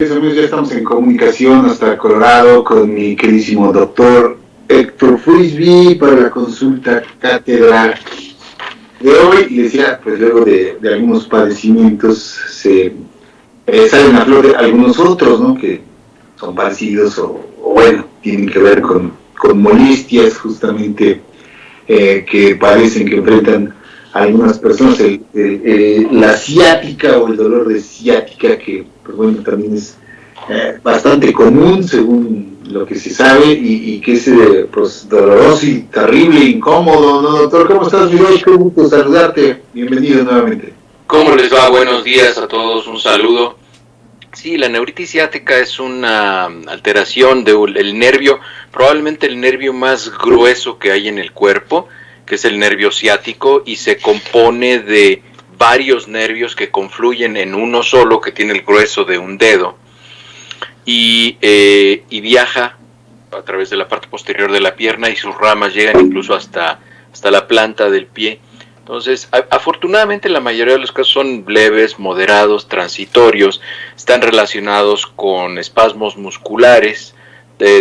Amigos, ya estamos en comunicación hasta Colorado con mi queridísimo doctor Héctor Frisby para la consulta cátedra de hoy. Y decía, pues luego de algunos padecimientos se salen a flor de algunos otros, ¿no? Que son parecidos o bueno, tienen que ver con molestias justamente que padecen, que enfrentan algunas personas, la ciática o el dolor de ciática, que pues bueno, también es bastante común según lo que se sabe y que es pues doloroso y terrible, incómodo, ¿no, doctor? ¿Cómo estás, Miguel? Qué gusto saludarte. Bienvenido nuevamente. ¿Cómo les va? Buenos días a todos, un saludo. Sí, la neuritis ciática es una alteración del nervio, probablemente el nervio más grueso que hay en el cuerpo, que es el nervio ciático, y se compone de varios nervios que confluyen en uno solo, que tiene el grueso de un dedo, y viaja a través de la parte posterior de la pierna y sus ramas llegan incluso hasta la planta del pie. Entonces, afortunadamente la mayoría de los casos son leves, moderados, transitorios, están relacionados con espasmos musculares,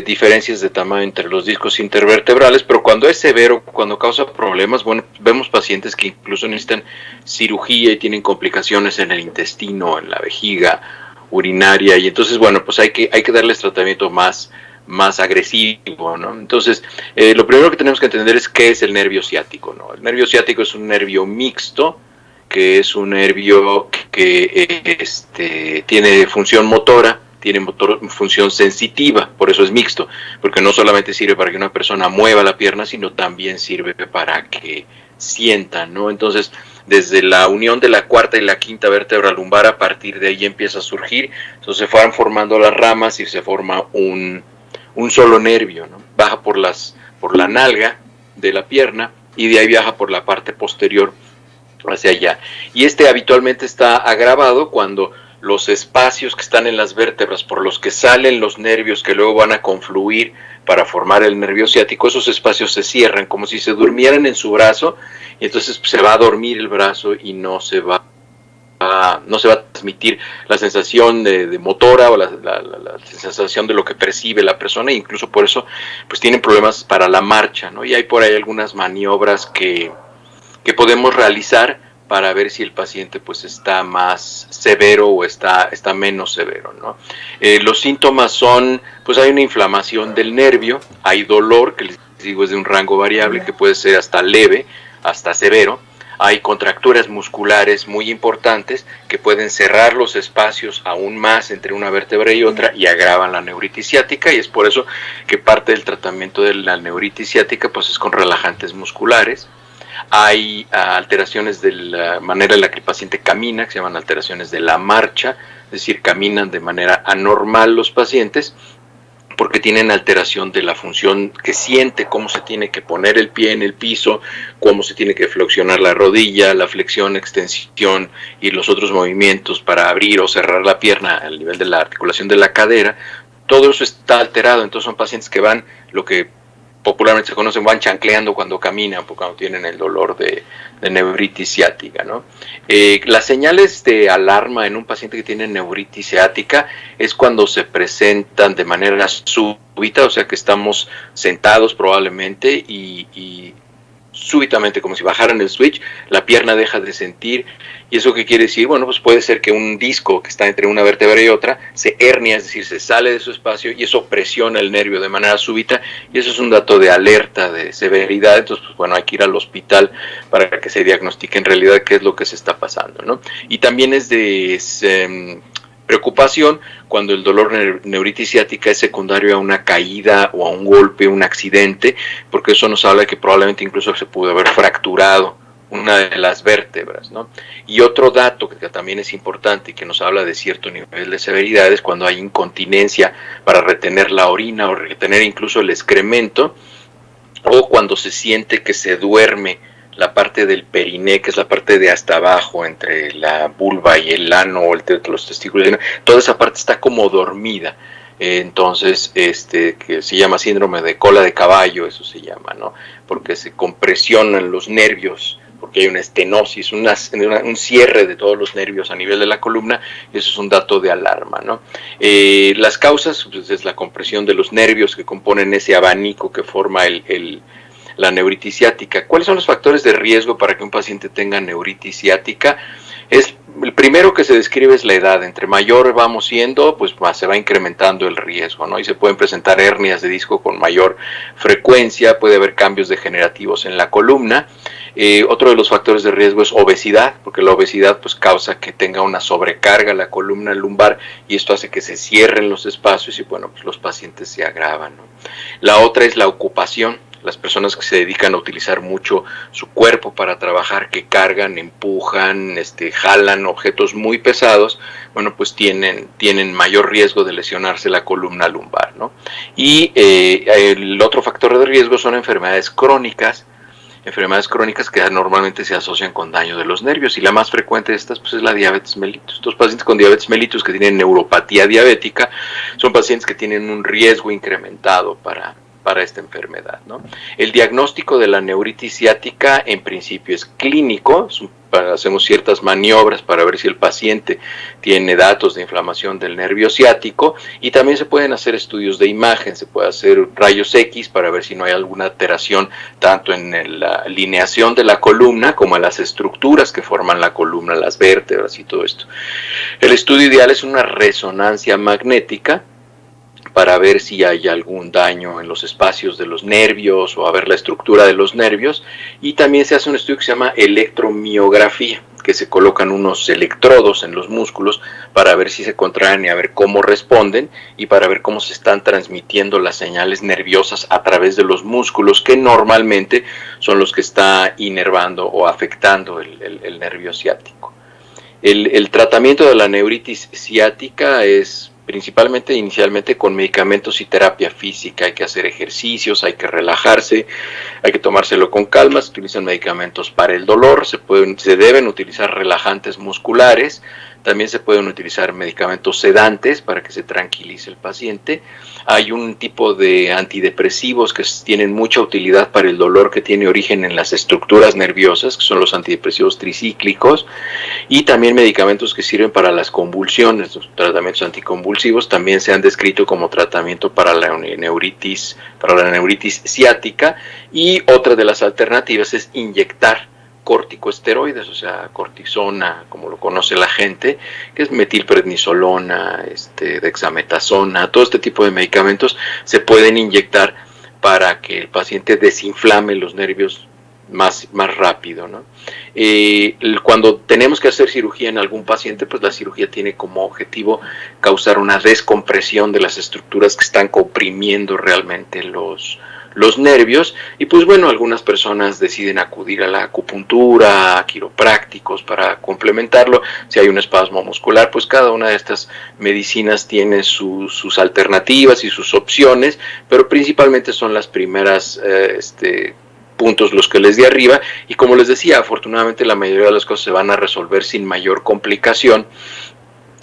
diferencias de tamaño entre los discos intervertebrales, pero cuando es severo, cuando causa problemas, bueno, vemos pacientes que incluso necesitan cirugía y tienen complicaciones en el intestino, en la vejiga urinaria, y entonces, bueno, pues hay que darles tratamiento más agresivo, ¿no? Entonces, lo primero que tenemos que entender es qué es el nervio ciático, ¿no? El nervio ciático es un nervio mixto, que es un nervio que tiene función motora, tiene función sensitiva, por eso es mixto, porque no solamente sirve para que una persona mueva la pierna, sino también sirve para que sienta, ¿no? Entonces, desde la unión de la cuarta y la quinta vértebra lumbar, a partir de ahí empieza a surgir, entonces se van formando las ramas y se forma un solo nervio, ¿no? Baja por la nalga de la pierna y de ahí viaja por la parte posterior hacia allá. Y habitualmente está agravado cuando los espacios que están en las vértebras por los que salen los nervios que luego van a confluir para formar el nervio ciático, esos espacios se cierran como si se durmieran en su brazo, y entonces se va a dormir el brazo y no se va a transmitir la sensación de motora o la sensación de lo que percibe la persona, e incluso por eso pues tienen problemas para la marcha, ¿no? Y hay por ahí algunas maniobras que podemos realizar para ver si el paciente pues está más severo o está menos severo, ¿no? Los síntomas son, pues hay una inflamación del nervio, hay dolor, que les digo es de un rango variable, que puede ser hasta leve, hasta severo. Hay contracturas musculares muy importantes que pueden cerrar los espacios aún más entre una vértebra y otra y agravan la neuritis ciática, y es por eso que parte del tratamiento de la neuritis ciática pues es con relajantes musculares. Hay alteraciones de la manera en la que el paciente camina, que se llaman alteraciones de la marcha, es decir, caminan de manera anormal los pacientes, porque tienen alteración de la función que siente, cómo se tiene que poner el pie en el piso, cómo se tiene que flexionar la rodilla, la flexión, extensión y los otros movimientos para abrir o cerrar la pierna al nivel de la articulación de la cadera. Todo eso está alterado, entonces son pacientes que van, lo que popularmente se conocen, van chancleando cuando caminan, cuando tienen el dolor de neuritis ciática, ¿no? Las señales de alarma en un paciente que tiene neuritis ciática es cuando se presentan de manera súbita, o sea que estamos sentados probablemente y súbitamente, como si bajaran el switch, la pierna deja de sentir. ¿Y eso qué quiere decir? Bueno, pues puede ser que un disco que está entre una vértebra y otra se hernia, es decir, se sale de su espacio, y eso presiona el nervio de manera súbita, y eso es un dato de alerta, de severidad. Entonces, pues bueno, hay que ir al hospital para que se diagnostique en realidad qué es lo que se está pasando, ¿no? Y también es de preocupación cuando el dolor neuritis ciática es secundario a una caída o a un golpe, un accidente, porque eso nos habla de que probablemente incluso se pudo haber fracturado una de las vértebras, ¿no? Y otro dato que también es importante y que nos habla de cierto nivel de severidad es cuando hay incontinencia para retener la orina o retener incluso el excremento, o cuando se siente que se duerme la parte del periné, que es la parte de hasta abajo, entre la vulva y el ano, o los testículos, toda esa parte está como dormida. Entonces, que se llama síndrome de cola de caballo, eso se llama, ¿no? Porque se compresionan los nervios porque hay una estenosis, un cierre de todos los nervios a nivel de la columna, y eso es un dato de alarma, ¿no? Las causas, pues, es la compresión de los nervios que componen ese abanico que forma la neuritis ciática. ¿Cuáles son los factores de riesgo para que un paciente tenga neuritis ciática? El primero que se describe es la edad. Entre mayor vamos siendo, pues más se va incrementando el riesgo, ¿no? Y se pueden presentar hernias de disco con mayor frecuencia, puede haber cambios degenerativos en la columna. Otro de los factores de riesgo es obesidad, porque la obesidad pues causa que tenga una sobrecarga la columna lumbar y esto hace que se cierren los espacios y bueno, pues los pacientes se agravan, ¿no? La otra es la ocupación. Las personas que se dedican a utilizar mucho su cuerpo para trabajar, que cargan, empujan, jalan objetos muy pesados, bueno, pues tienen mayor riesgo de lesionarse la columna lumbar, ¿no? Y el otro factor de riesgo son enfermedades crónicas que normalmente se asocian con daño de los nervios, y la más frecuente de estas pues es la diabetes mellitus. Estos pacientes con diabetes mellitus que tienen neuropatía diabética son pacientes que tienen un riesgo incrementado para esta enfermedad, ¿no? El diagnóstico de la neuritis ciática en principio es clínico, hacemos ciertas maniobras para ver si el paciente tiene datos de inflamación del nervio ciático, y también se pueden hacer estudios de imagen, se puede hacer rayos X para ver si no hay alguna alteración tanto en la alineación de la columna como en las estructuras que forman la columna, las vértebras y todo esto. El estudio ideal es una resonancia magnética para ver si hay algún daño en los espacios de los nervios o a ver la estructura de los nervios, y también se hace un estudio que se llama electromiografía, que se colocan unos electrodos en los músculos para ver si se contraen y a ver cómo responden y para ver cómo se están transmitiendo las señales nerviosas a través de los músculos, que normalmente son los que está inervando o afectando el nervio ciático. El tratamiento de la neuritis ciática es principalmente inicialmente con medicamentos y terapia física. Hay que hacer ejercicios, hay que relajarse, hay que tomárselo con calma. Se utilizan medicamentos para el dolor, se deben utilizar relajantes musculares, también se pueden utilizar medicamentos sedantes para que se tranquilice el paciente. Hay un tipo de antidepresivos que tienen mucha utilidad para el dolor que tiene origen en las estructuras nerviosas, que son los antidepresivos tricíclicos, y también medicamentos que sirven para las convulsiones. Los tratamientos anticonvulsivos también se han descrito como tratamiento para la neuritis ciática, y otra de las alternativas es inyectar corticosteroides, o sea, cortisona, como lo conoce la gente, que es metilprednisolona, dexametasona. Todo este tipo de medicamentos se pueden inyectar para que el paciente desinflame los nervios más rápido, ¿no? Cuando tenemos que hacer cirugía en algún paciente, pues la cirugía tiene como objetivo causar una descompresión de las estructuras que están comprimiendo realmente los nervios, y pues bueno, algunas personas deciden acudir a la acupuntura, a quiroprácticos para complementarlo. Si hay un espasmo muscular, pues cada una de estas medicinas tiene sus alternativas y sus opciones, pero principalmente son las primeras puntos los que les di arriba, y como les decía, afortunadamente la mayoría de las cosas se van a resolver sin mayor complicación.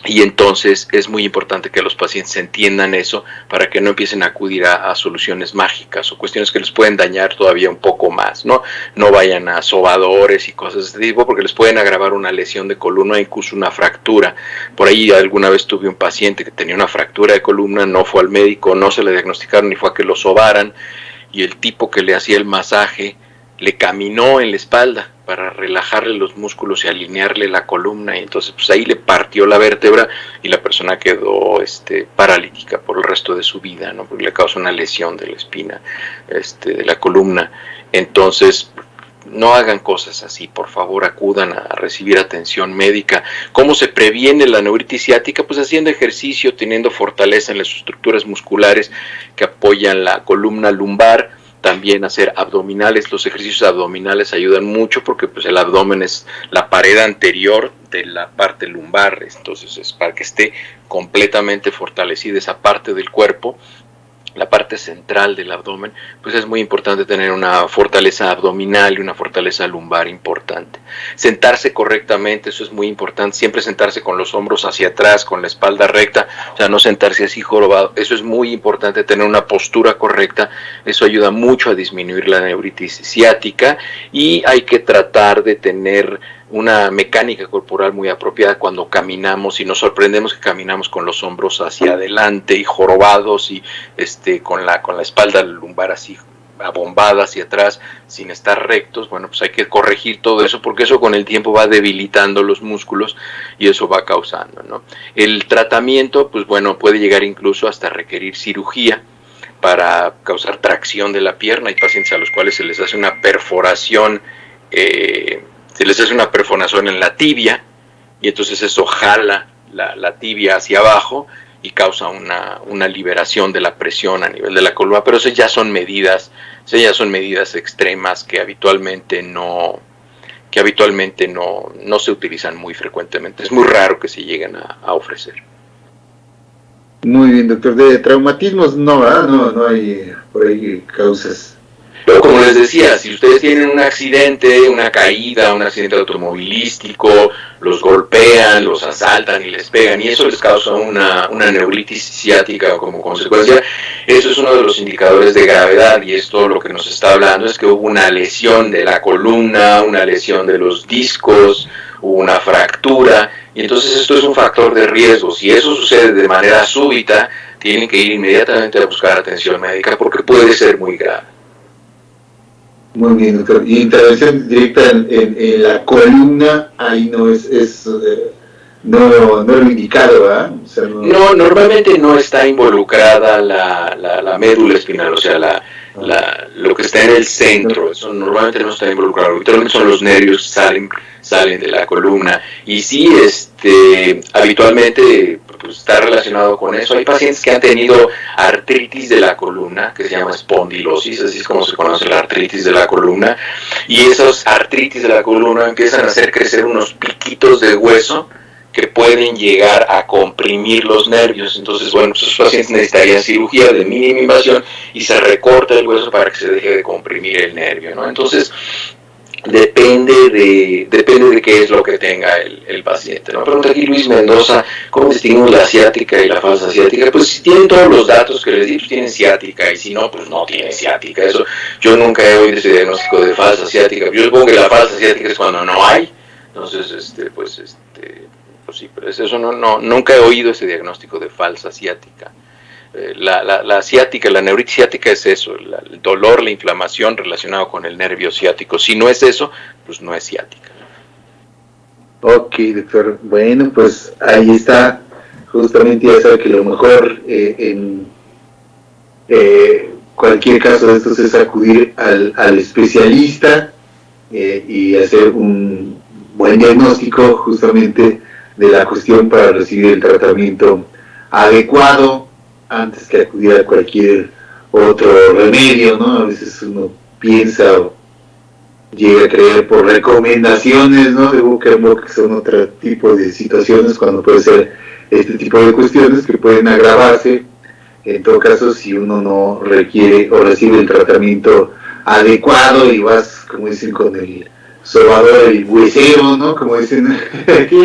Y entonces es muy importante que los pacientes entiendan eso para que no empiecen a acudir a soluciones mágicas o cuestiones que les pueden dañar todavía un poco más, ¿no? No vayan a sobadores y cosas de este tipo, porque les pueden agravar una lesión de columna, incluso una fractura. Por ahí alguna vez tuve un paciente que tenía una fractura de columna, no fue al médico, no se le diagnosticaron ni fue a que lo sobaran, y el tipo que le hacía el masaje le caminó en la espalda para relajarle los músculos y alinearle la columna, y entonces pues ahí le partió la vértebra y la persona quedó paralítica por el resto de su vida, ¿no? Porque le causó una lesión de la espina, de la columna. Entonces no hagan cosas así, por favor, acudan a recibir atención médica. ¿Cómo se previene la neuritis ciática? Pues haciendo ejercicio, teniendo fortaleza en las estructuras musculares que apoyan la columna lumbar. También hacer abdominales. Los ejercicios abdominales ayudan mucho porque pues el abdomen es la pared anterior de la parte lumbar, entonces es para que esté completamente fortalecida esa parte del cuerpo. la parte central del abdomen, pues es muy importante tener una fortaleza abdominal y una fortaleza lumbar importante. Sentarse correctamente, eso es muy importante, siempre sentarse con los hombros hacia atrás, con la espalda recta, o sea, no sentarse así jorobado, eso es muy importante, tener una postura correcta, eso ayuda mucho a disminuir la neuritis ciática, y hay que tratar de tener una mecánica corporal muy apropiada cuando caminamos, y nos sorprendemos que caminamos con los hombros hacia adelante y jorobados y con la espalda lumbar así abombada hacia atrás sin estar rectos. Bueno, pues hay que corregir todo eso, porque eso con el tiempo va debilitando los músculos y eso va causando, ¿no? El tratamiento, pues bueno, puede llegar incluso hasta requerir cirugía para causar tracción de la pierna. Hay pacientes a los cuales se les hace una perforación en la tibia, y entonces eso jala la tibia hacia abajo y causa una liberación de la presión a nivel de la columna, pero esas ya son medidas extremas que habitualmente no se utilizan muy frecuentemente. Es muy raro que se lleguen a ofrecer. Muy bien, doctor. De traumatismos no, ¿verdad? No hay por ahí causas. Pero como les decía, si ustedes tienen un accidente, una caída, un accidente automovilístico, los golpean, los asaltan y les pegan, y eso les causa una neuritis ciática como consecuencia, eso es uno de los indicadores de gravedad, y esto lo que nos está hablando es que hubo una lesión de la columna, una lesión de los discos, hubo una fractura, y entonces esto es un factor de riesgo. Si eso sucede de manera súbita, tienen que ir inmediatamente a buscar atención médica porque puede ser muy grave. Muy bien, doctor. Y intervención directa en la columna, ahí no no lo indicado, ¿verdad? O sea, no, normalmente no está involucrada la médula espinal, o sea, lo que está en el centro, eso normalmente no está involucrado. Habitualmente son los nervios que salen de la columna, y sí, habitualmente pues, está relacionado con eso. Hay pacientes que han tenido artritis de la columna, que se llama espondilosis, así es como se conoce la artritis de la columna, y esas artritis de la columna empiezan a hacer crecer unos piquitos de hueso que pueden llegar a comprimir los nervios. Entonces, bueno, pues esos pacientes necesitarían cirugía de mínima invasión y se recorta el hueso para que se deje de comprimir el nervio, ¿no? Entonces, depende de qué es lo que tenga el paciente, ¿no? Pregunta aquí Luis Mendoza, ¿cómo distinguimos la ciática y la falsa ciática? Pues si tienen todos los datos que les di, pues tienen ciática, y si no, pues no tienen ciática. Eso, yo nunca he oído ese diagnóstico de falsa ciática. Yo supongo que la falsa ciática es cuando no hay. Entonces, pues sí, pero eso nunca he oído ese diagnóstico de falsa ciática. La ciática, la neuritis ciática es eso, el dolor, la inflamación relacionado con el nervio ciático. Si no es eso, pues no es ciática. Ok, doctor. Bueno, pues ahí está. Justamente ya sabe que lo mejor en cualquier caso de estos es acudir al especialista y hacer un buen diagnóstico justamente de la cuestión para recibir el tratamiento adecuado antes que acudir a cualquier otro remedio, ¿no? A veces uno piensa o llega a creer por recomendaciones, ¿no? De boca en boca, que son otro tipo de situaciones, cuando puede ser este tipo de cuestiones que pueden agravarse. En todo caso, si uno no requiere o recibe el tratamiento adecuado y vas, como dicen, con el sobador y huesero, ¿no? Como dicen aquí,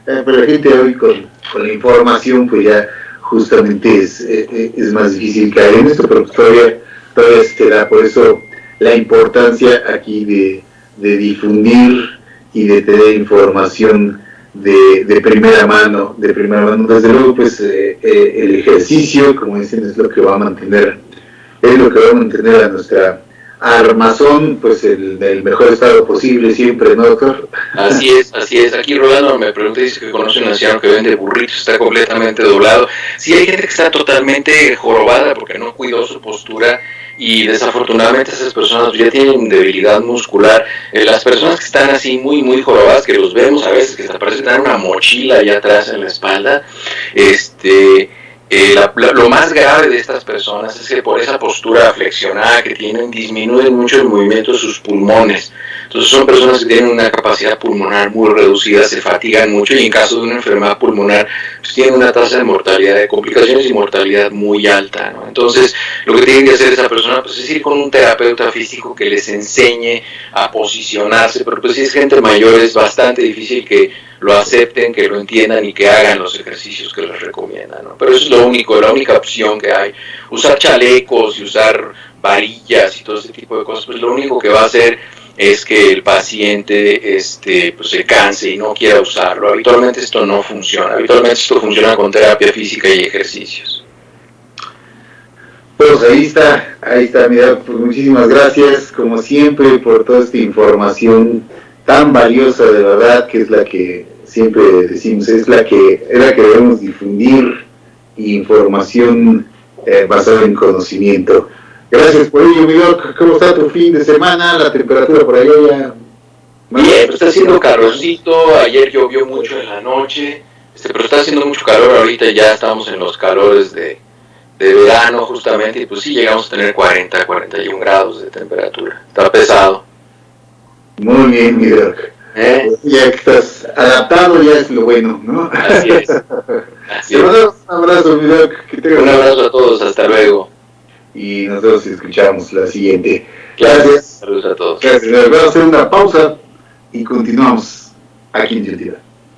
pero la gente hoy con la información, pues ya justamente es más difícil caer en esto, pero todavía se da. Por eso la importancia aquí de difundir y de tener información de primera mano. Desde luego, pues el ejercicio, como dicen, es lo que va a mantener a nuestra armazón, pues el mejor estado posible siempre, ¿no, doctor? Así es. Aquí Rolando me pregunta, dice que conoce un anciano que vende burritos, está completamente doblado. Sí, hay gente que está totalmente jorobada porque no cuidó su postura, y desafortunadamente esas personas ya tienen debilidad muscular. Las personas que están así muy, muy jorobadas, que los vemos a veces, que hasta parece tener una mochila allá atrás en la espalda, lo más grave de estas personas es que por esa postura flexionada que tienen, disminuyen mucho el movimiento de sus pulmones. Entonces son personas que tienen una capacidad pulmonar muy reducida, se fatigan mucho, y en caso de una enfermedad pulmonar pues tienen una tasa de mortalidad, de complicaciones y mortalidad muy alta, ¿no? Entonces, lo que tiene que hacer esa persona pues es ir con un terapeuta físico que les enseñe a posicionarse, pero pues si es gente mayor es bastante difícil que lo acepten, que lo entiendan y que hagan los ejercicios que les recomiendan, ¿no? Pero eso es lo único, la única opción que hay. Usar chalecos y usar varillas y todo ese tipo de cosas, pues lo único que va a hacer es que el paciente pues se canse y no quiera usarlo. Habitualmente esto no funciona, habitualmente esto funciona con terapia física y ejercicios. Pues ahí está, mira, pues muchísimas gracias, como siempre, por toda esta información tan valiosa, de verdad, que es la que siempre decimos, es la que debemos difundir, información basada en conocimiento. Gracias por ello, mi doc. ¿Cómo está tu fin de semana? La temperatura por allá ya... Bien, pues está haciendo calorcito, ayer llovió mucho en la noche, pero está haciendo mucho calor ahorita, ya estamos en los calores de verano justamente, y pues sí llegamos a tener 40, 41 grados de temperatura, está pesado. Muy bien, mi doc. Ya que estás adaptado, ya es lo bueno, ¿no? Así es. Así es. Un abrazo, mi doc. Un abrazo a todos, hasta luego. Y nosotros escuchamos la siguiente. Gracias. Saludos a todos. Gracias. Vamos a hacer una pausa y continuamos aquí en Gentilidad.